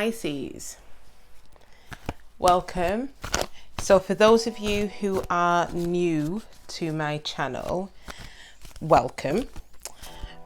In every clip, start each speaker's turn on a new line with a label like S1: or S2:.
S1: Pisces, welcome. So for those of you who are new to my channel, welcome.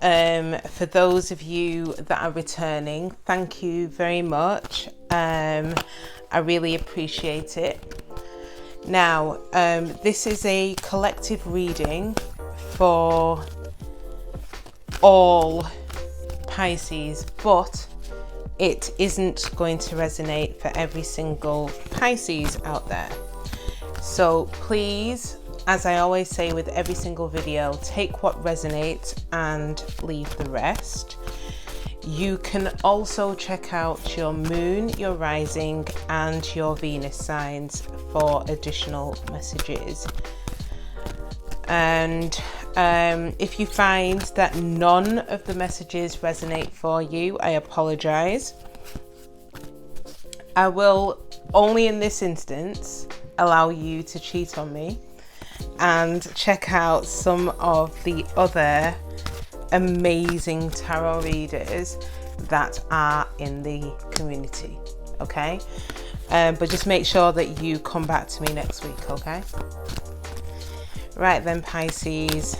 S1: For those of you that are returning, thank you very much. I really appreciate it. Now, this is a collective reading for all Pisces, but it isn't going to resonate for every single Pisces out there. So please, as I always say with every single video, take what resonates and leave the rest. You can also check out your moon, your rising, and your Venus signs for additional messages. And if you find that none of the messages resonate for you, I apologize. I will only in this instance allow you to cheat on me and check out some of the other amazing tarot readers that are in the community, okay? But just make sure that you come back to me next week, okay? Right then, Pisces.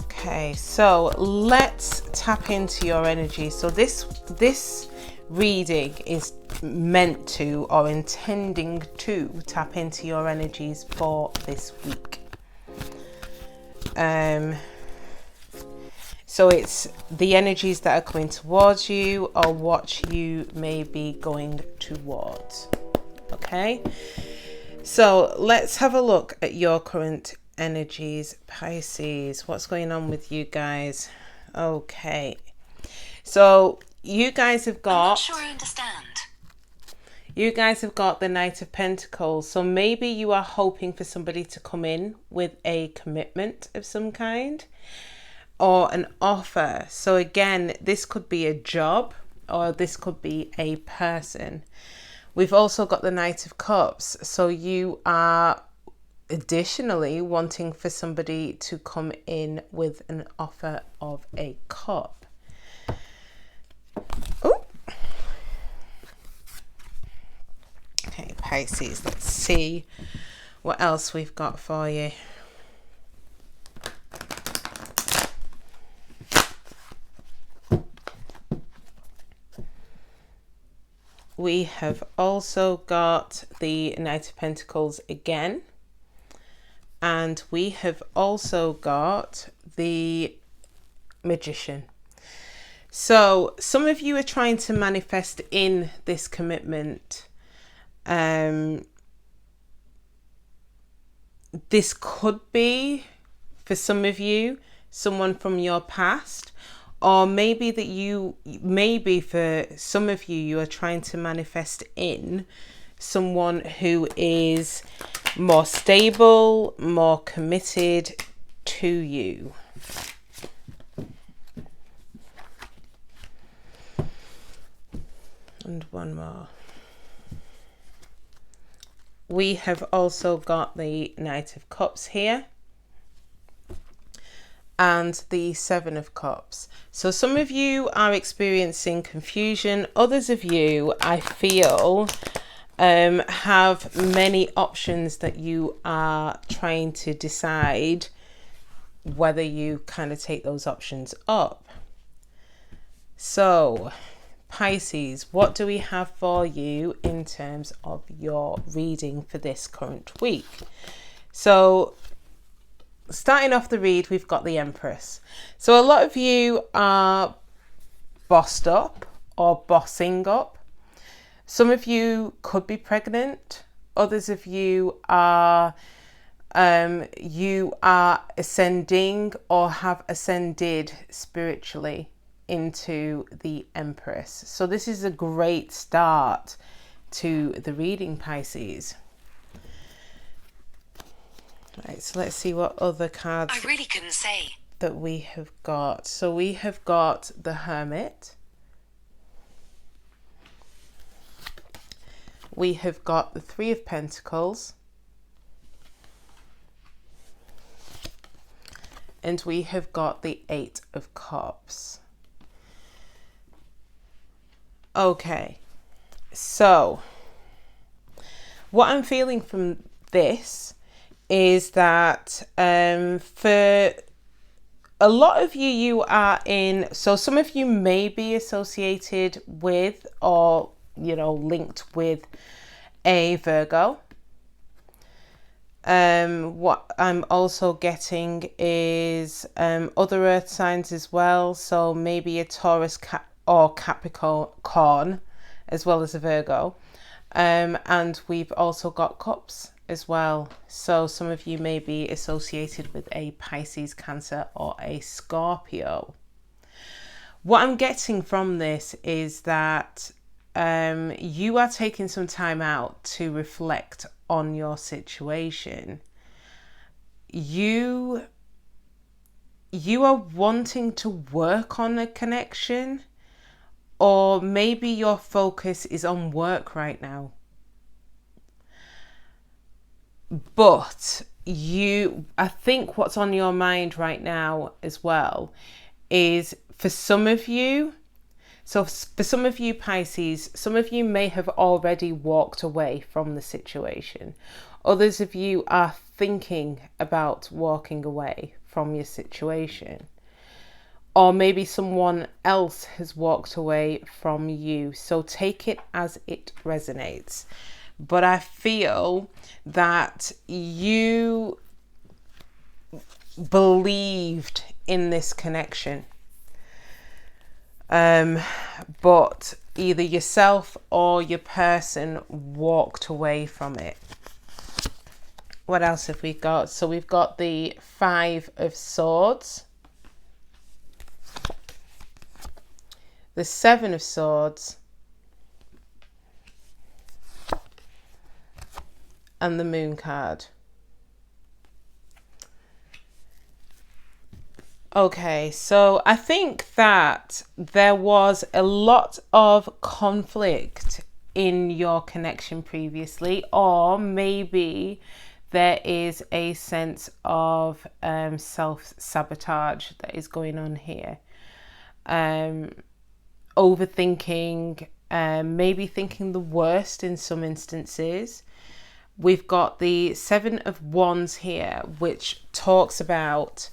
S1: Okay, so let's tap into your energy. So this reading is meant to, or intending to, tap into your energies for this week. So it's the energies that are coming towards you or what you may be going towards. Okay, so let's have a look at your current energies, Pisces. What's going on with you guys? Okay, so you guys have got...
S2: I'm not sure I understand.
S1: You guys have got the Knight of Pentacles. So maybe you are hoping for somebody to come in with a commitment of some kind or an offer. So again, this could be a job or this could be a person. We've also got the Knight of Cups. So you are additionally wanting for somebody to come in with an offer of a cup. Ooh. Okay, Pisces, let's see what else we've got for you. We have also got the Knight of Pentacles again. And we have also got the Magician. So some of you are trying to manifest in this commitment. This could be, for some of you, someone from your past. Or maybe for some of you, you are trying to manifest in someone who is more stable, more committed to you. And one more. We have also got the Knight of Cups here. And the Seven of Cups. So some of you are experiencing confusion. Others of you, I feel, have many options that you are trying to decide whether you kind of take those options up. So Pisces, what do we have for you in terms of your reading for this current week? So starting off the read, we've got the Empress. So a lot of you are bossed up or bossing up. Some of you could be pregnant. Others of you are ascending or have ascended spiritually into the Empress. So this is a great start to the reading, Pisces. Right, so let's see what other cards
S2: I really couldn't say
S1: that we have got. So we have got the Hermit. We have got the Three of Pentacles. And we have got the Eight of Cups. Okay, so what I'm feeling from this is that for a lot of you, you are in, so some of you may be associated with or, linked with a Virgo. What I'm also getting is other earth signs as well. So maybe a Taurus or Capricorn, as well as a Virgo. And we've also got cups as well. So some of you may be associated with a Pisces, Cancer, or a Scorpio. What I'm getting from this is that you are taking some time out to reflect on your situation. You are wanting to work on a connection, or maybe your focus is on work right now. But I think what's on your mind right now as well is for some of you, so for some of you Pisces, some of you may have already walked away from the situation. Others of you are thinking about walking away from your situation. Or maybe someone else has walked away from you. So take it as it resonates. But I feel that you believed in this connection. But either yourself or your person walked away from it. What else have we got? So we've got the Five of Swords, the Seven of Swords, and the Moon card. Okay, so I think that there was a lot of conflict in your connection previously, or maybe there is a sense of self-sabotage that is going on here. Overthinking, maybe thinking the worst in some instances. We've got the Seven of Wands here, which talks about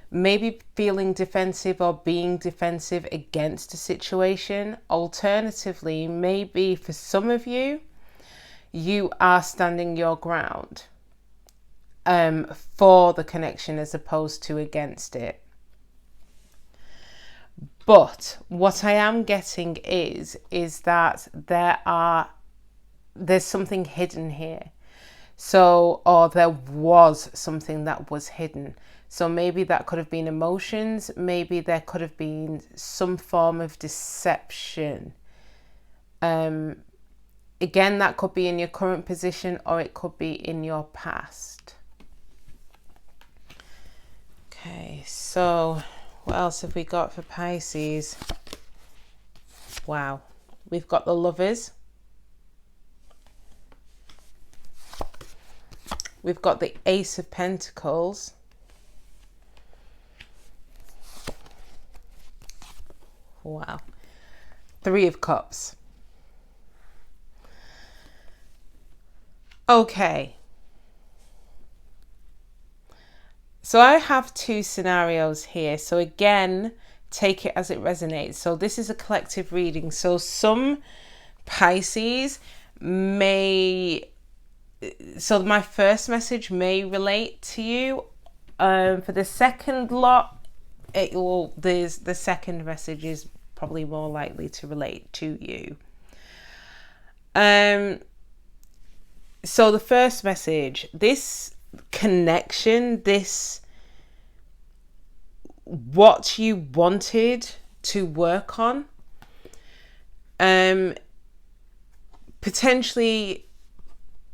S1: maybe feeling defensive or being defensive against a situation. Alternatively, maybe for some of you, you are standing your ground for the connection as opposed to against it. But what I am getting is that there's something hidden here. So, or there was something that was hidden. So maybe that could have been emotions. Maybe there could have been some form of deception. Again, that could be in your current position, or it could be in your past. Okay, so what else have we got for Pisces? Wow, we've got the Lovers. We've got the Ace of Pentacles. Wow. Three of Cups. Okay. So I have two scenarios here. So again, take it as it resonates. So this is a collective reading. So some Pisces may... So my first message may relate to you. For the second lot, the second message is probably more likely to relate to you. So the first message, this connection, this what you wanted to work on, potentially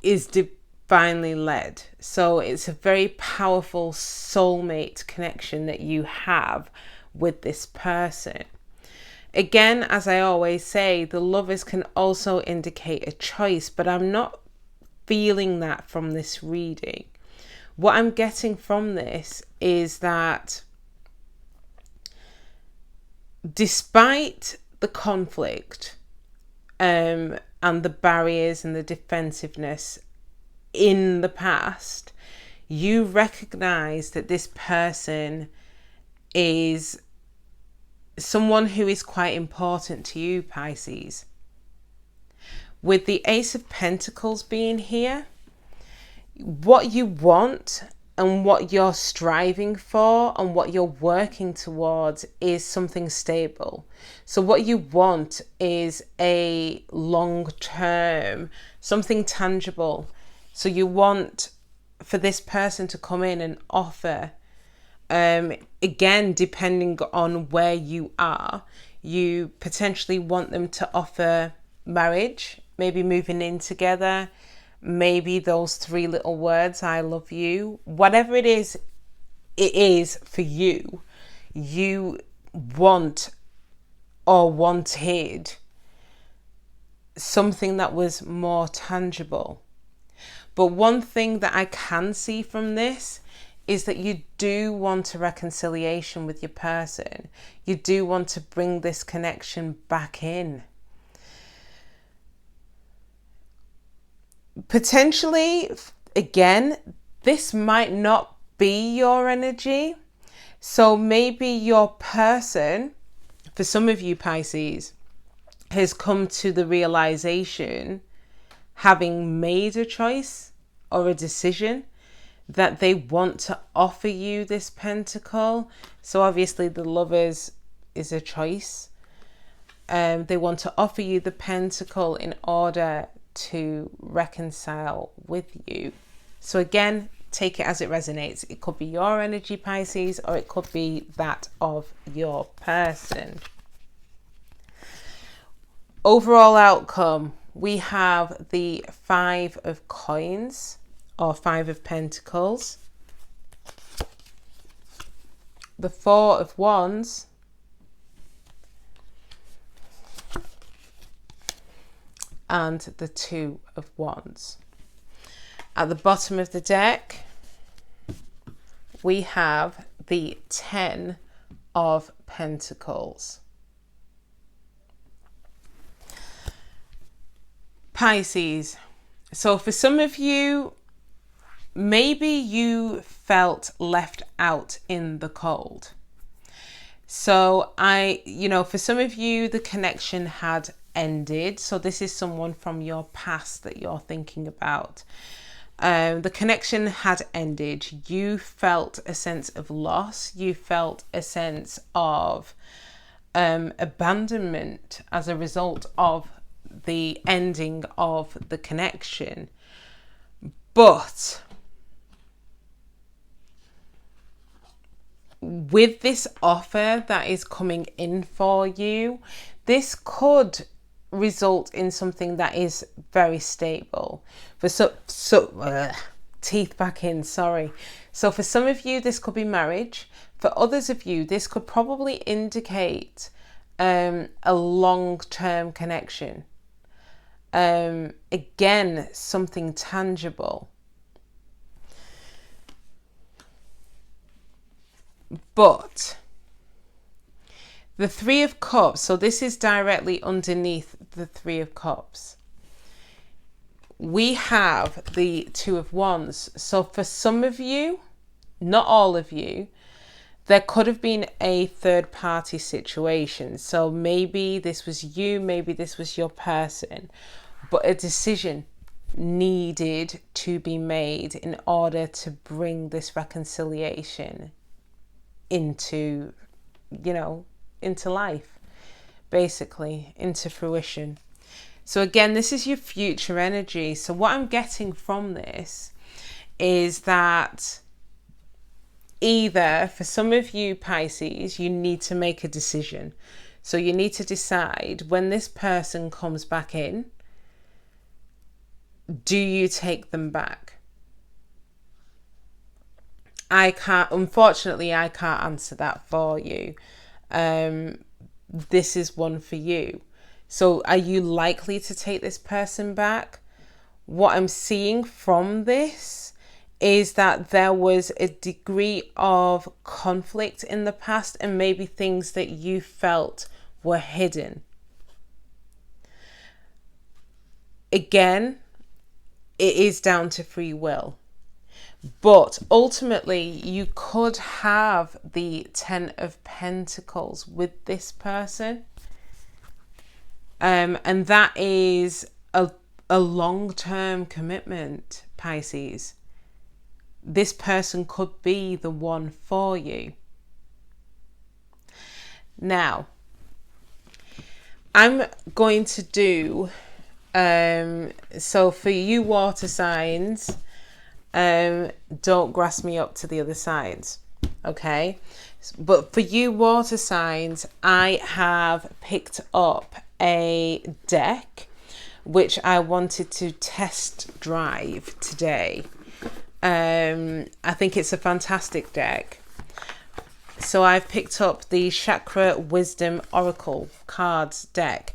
S1: is divinely led. So it's a very powerful soulmate connection that you have with this person. Again, as I always say, the Lovers can also indicate a choice, but I'm not feeling that from this reading. What I'm getting from this is that despite the conflict, and the barriers and the defensiveness in the past, you recognize that this person is someone who is quite important to you, Pisces. With the Ace of Pentacles being here, what you want and what you're striving for and what you're working towards is something stable. So what you want is a long-term, something tangible. So you want for this person to come in and offer, again, depending on where you are, you potentially want them to offer marriage, maybe moving in together, maybe those 3 little words, I love you, whatever it is for you, you want or wanted something that was more tangible. But one thing that I can see from this is that you do want a reconciliation with your person. You do want to bring this connection back in. Potentially, again, this might not be your energy. So maybe your person, for some of you Pisces, has come to the realization, having made a choice or a decision, that they want to offer you this pentacle. So obviously the Lovers is a choice. They want to offer you the pentacle in order to reconcile with you. So again, take it as it resonates. It could be your energy, Pisces, or it could be that of your person. Overall outcome, we have the 5 of Coins or 5 of Pentacles, the 4 of Wands, and the 2 of Wands. At the bottom of the deck, we have the 10 of Pentacles. Pisces, so for some of you, maybe you felt left out in the cold. So for some of you, the connection had ended. So this is someone from your past that you're thinking about. The connection had ended. You felt a sense of loss. You felt a sense of abandonment as a result of the ending of the connection. But with this offer that is coming in for you, this could result in something that is very stable. Teeth back in, sorry. So for some of you, this could be marriage. For others of you, this could probably indicate a long-term connection. Again, something tangible. But the 3 of Cups, so this is directly underneath the 3 of Cups. We have the 2 of Wands. So for some of you, not all of you, there could have been a third party situation. So maybe this was you, maybe this was your person, but a decision needed to be made in order to bring this reconciliation into life, basically, into fruition. So again, this is your future energy. So what I'm getting from this is that either for some of you Pisces, you need to make a decision. So you need to decide, when this person comes back in, do you take them back? Unfortunately, I can't answer that for you. This is one for you. So are you likely to take this person back? What I'm seeing from this is that there was a degree of conflict in the past, and maybe things that you felt were hidden. again, it is down to free will. But ultimately, you could have the Ten of Pentacles with this person. And that is a long-term commitment, Pisces. This person could be the one for you. Now, I'm going to do, so for you water signs, don't grasp me up to the other signs, okay? But for you water signs, I have picked up a deck which I wanted to test drive today. I think it's a fantastic deck. So I've picked up the Chakra Wisdom Oracle cards deck.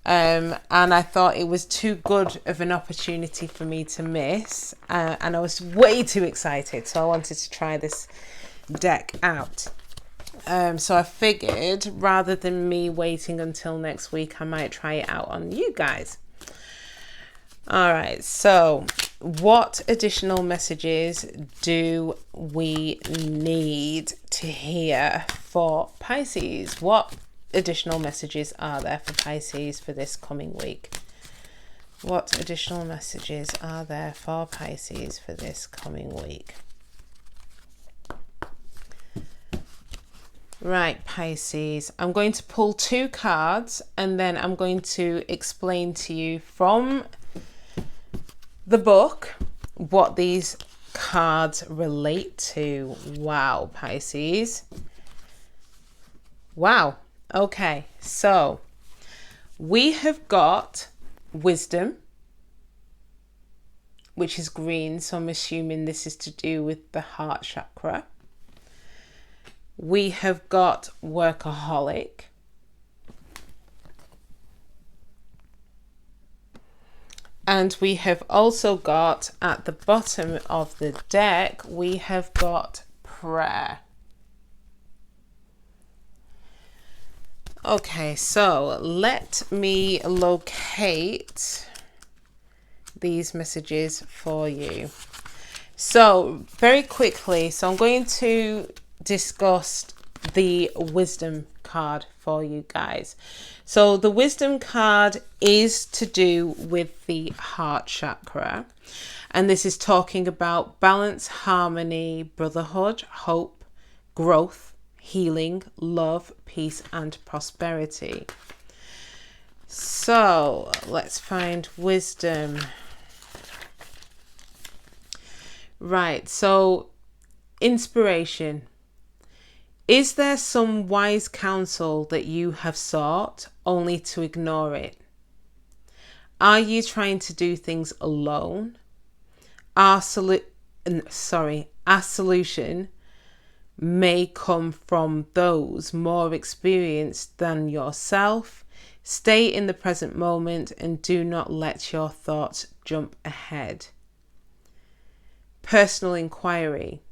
S1: And I thought it was too good of an opportunity for me to miss. And I was way too excited. So I wanted to try this deck out. So I figured rather than me waiting until next week, I might try it out on you guys. All right, so what additional messages do we need to hear for Pisces? What additional messages are there for Pisces for this coming week? What additional messages are there for Pisces for this coming week? Right, Pisces, I'm going to pull 2 cards and then I'm going to explain to you from the book what these cards relate to. Wow, Pisces. Wow. Okay, so we have got wisdom, which is green, so I'm assuming this is to do with the heart chakra. We have got workaholic. And we have also got, at the bottom of the deck, we have got prayer. Okay, so let me locate these messages for you. So very quickly, so I'm going to discuss the wisdom card for you guys. So the wisdom card is to do with the heart chakra, and this is talking about balance, harmony, brotherhood, hope, growth, healing, love, peace and prosperity. So let's find wisdom. Right, so inspiration. Is there some wise counsel that you have sought only to ignore it? Are you trying to do things alone? Our solution may come from those more experienced than yourself. Stay in the present moment and do not let your thoughts jump ahead. Personal inquiry.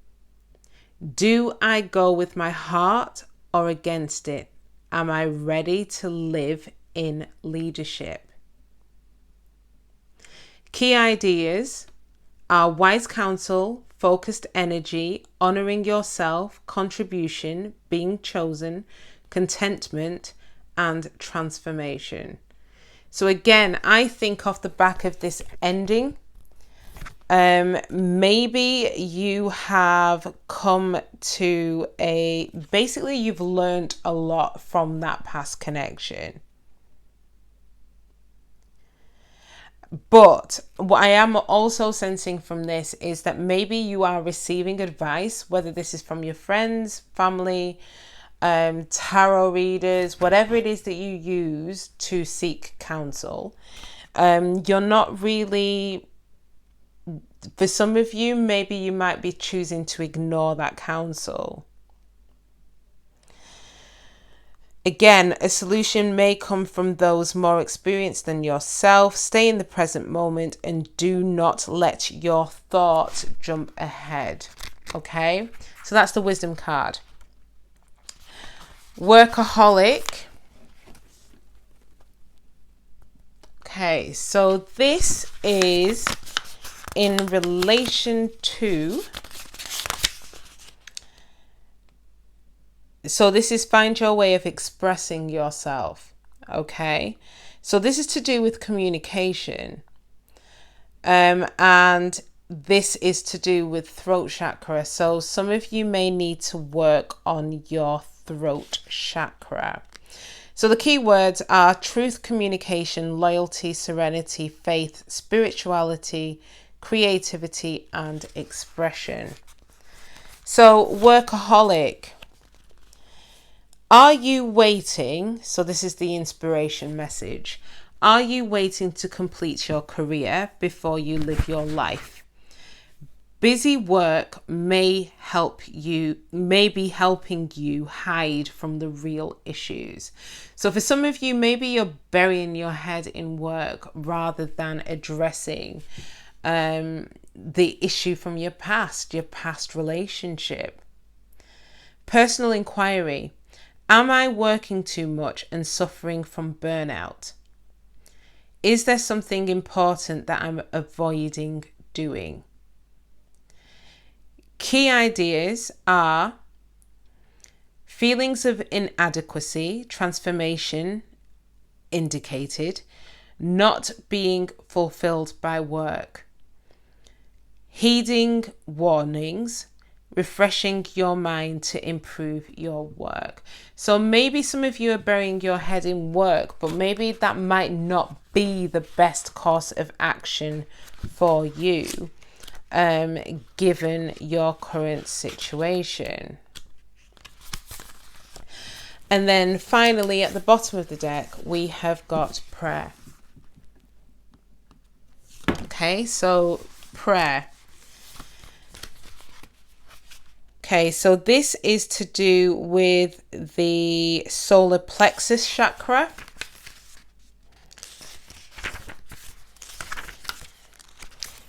S1: Do I go with my heart or against it? Am I ready to live in leadership? Key ideas are wise counsel, focused energy, honoring yourself, contribution, being chosen, contentment, and transformation. So again, I think off the back of this ending, maybe you have come to basically you've learned a lot from that past connection. But what I am also sensing from this is that maybe you are receiving advice, whether this is from your friends, family, tarot readers, whatever it is that you use to seek counsel. You're not really, for some of you, maybe you might be choosing to ignore that counsel. Again, a solution may come from those more experienced than yourself. Stay in the present moment and do not let your thoughts jump ahead. Okay, so that's the wisdom card. Workaholic. Okay, so this is in relation to, so this is find your way of expressing yourself. Okay, so this is to do with communication, and this is to do with throat chakra. So some of you may need to work on your throat chakra. So the key words are truth, communication, loyalty, serenity, faith, spirituality, creativity, and expression. So workaholic. Are you waiting? So this is the inspiration message. Are you waiting to complete your career before you live your life? Busy work may be helping you hide from the real issues. So for some of you, maybe you're burying your head in work rather than addressing the issue from your past relationship. Personal inquiry. Am I working too much and suffering from burnout? Is there something important that I'm avoiding doing? Key ideas are feelings of inadequacy, transformation indicated, not being fulfilled by work, heeding warnings, refreshing your mind to improve your work. So maybe some of you are burying your head in work, but maybe that might not be the best course of action for you, given your current situation. And then finally, at the bottom of the deck, we have got prayer. Okay, so prayer. Okay, so this is to do with the solar plexus chakra.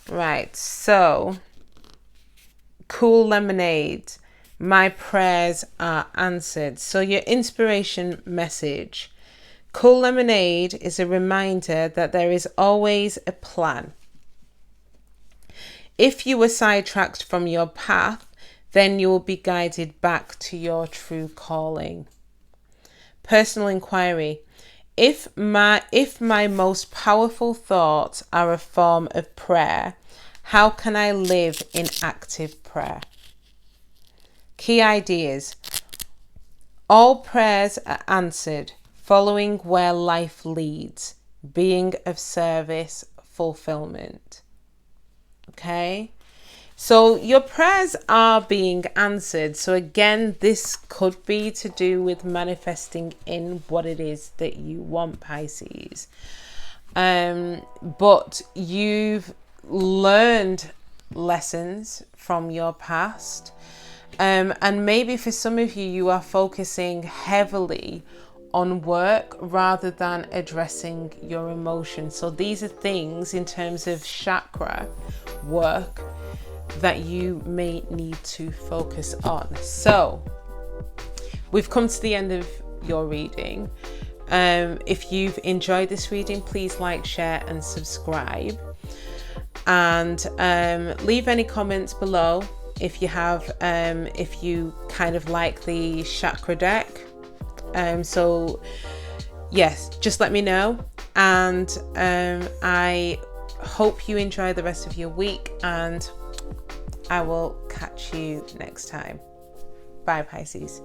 S1: Right, so Cool Lemonade, my prayers are answered. So your inspiration message. Cool Lemonade is a reminder that there is always a plan. If you were sidetracked from your path, then you will be guided back to your true calling. Personal inquiry. If my most powerful thoughts are a form of prayer, how can I live in active prayer? Key ideas. All prayers are answered, following where life leads, being of service, fulfillment. Okay? So your prayers are being answered. So again, this could be to do with manifesting in what it is that you want, Pisces. But you've learned lessons from your past. And maybe for some of you, you are focusing heavily on work rather than addressing your emotions. So these are things in terms of chakra work that you may need to focus on. So we've come to the end of your reading. If you've enjoyed this reading, please like, share and subscribe, and leave any comments below if you have if you kind of like the chakra deck. So yes, just let me know, and I hope you enjoy the rest of your week, and I will catch you next time. Bye, Pisces.